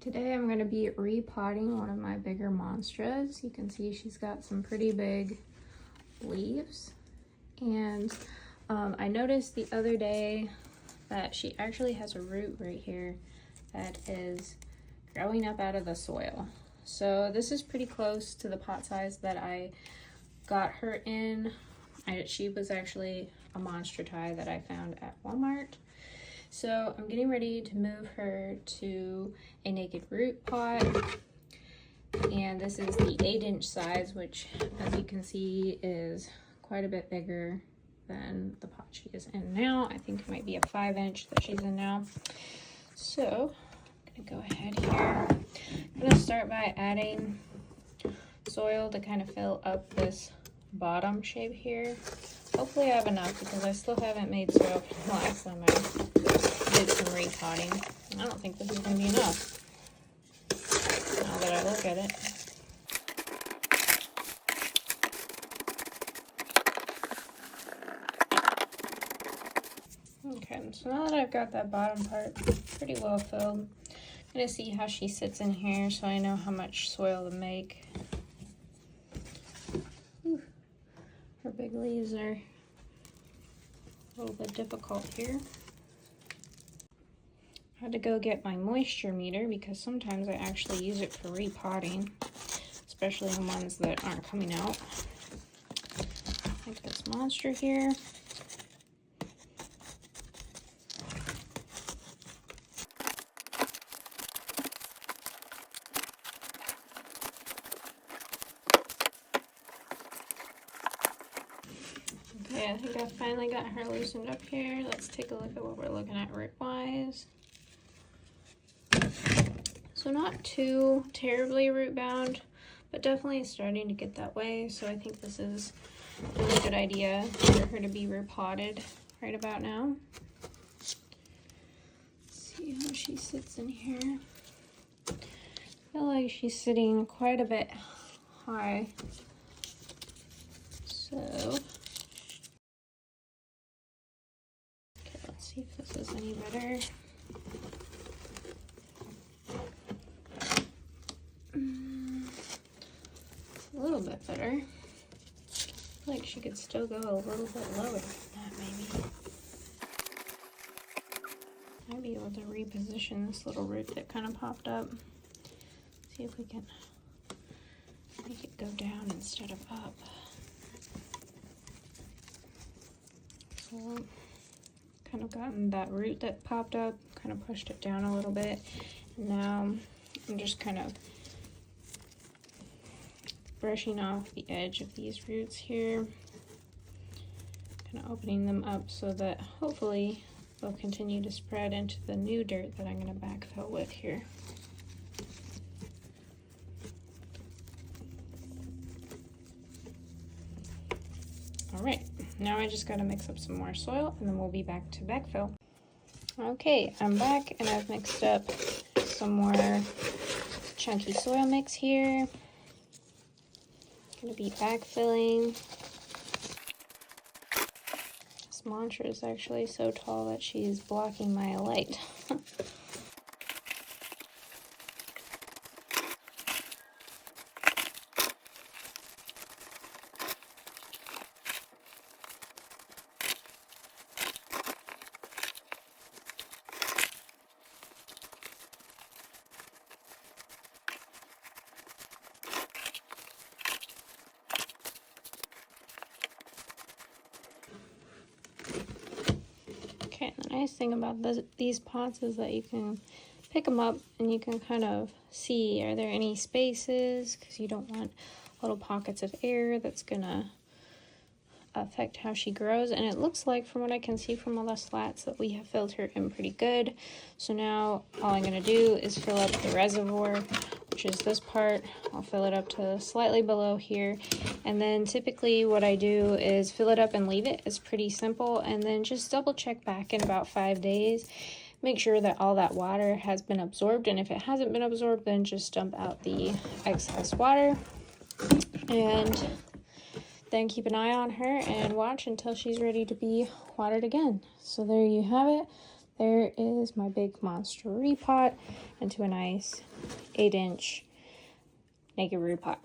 Today I'm going to be repotting one of my bigger Monsteras. You can see she's got some pretty big leaves. And I noticed the other day that she actually has a root right here that is growing up out of the soil. So this is pretty close to the pot size that I got her in. She was actually a Monstera tie that I found at Walmart. So I'm getting ready to move her to a naked root pot. And this is the 8-inch size, which as you can see is quite a bit bigger than the pot she is in now. I think it might be a 5-inch that she's in now. So I'm gonna go ahead here. I'm gonna start by adding soil to kind of fill up this bottom shape here. Hopefully I have enough because I still haven't made soil from the last time I did some repotting. I don't think this is going to be enough now that I look at it. Okay, so now that I've got that bottom part pretty well filled, I'm going to see how she sits in here so I know how much soil to make. Whew. Her big leaves are a little bit difficult here. I had to go get my moisture meter because sometimes I actually use it for repotting, especially in ones that aren't coming out. Like this Monstera here. Okay, I think I finally got her loosened up here. Let's take a look at what we're looking at root-wise. So not too terribly root bound, but definitely starting to get that way. So I think this is a really good idea for her to be repotted right about now. Let's see how she sits in here. I feel like she's sitting quite a bit high. So, okay, let's see if this is any better. A little bit better. I feel like she could still go a little bit lower than that, maybe. Might be able to reposition this little root that kind of popped up. See if we can make it go down instead of up. So, kind of gotten that root that popped up, kind of pushed it down a little bit. And now I'm just kind of brushing off the edge of these roots here, kind of opening them up so that hopefully they'll continue to spread into the new dirt that I'm going to backfill with here. All right, now I just got to mix up some more soil and then we'll be back to backfill. Okay, I'm back and I've mixed up some more chunky soil mix here. Going to be backfilling. This Monstera is actually so tall that she's blocking my light. Okay, the nice thing about these pots is that you can pick them up and you can kind of see, are there any spaces, because you don't want little pockets of air that's gonna affect how she grows. And it looks like, from what I can see from all the slats, that we have filled her in pretty good. So now all I'm gonna do is fill up the reservoir, which is this part. I'll fill it up to slightly below here. And then typically what I do is fill it up and leave it. It's pretty simple. And then just double check back in about 5 days. Make sure that all that water has been absorbed. And if it hasn't been absorbed, then just dump out the excess water. And then keep an eye on her and watch until she's ready to be watered again. So there you have it. there is my big Monstera repot into a nice 8-inch naked root pot.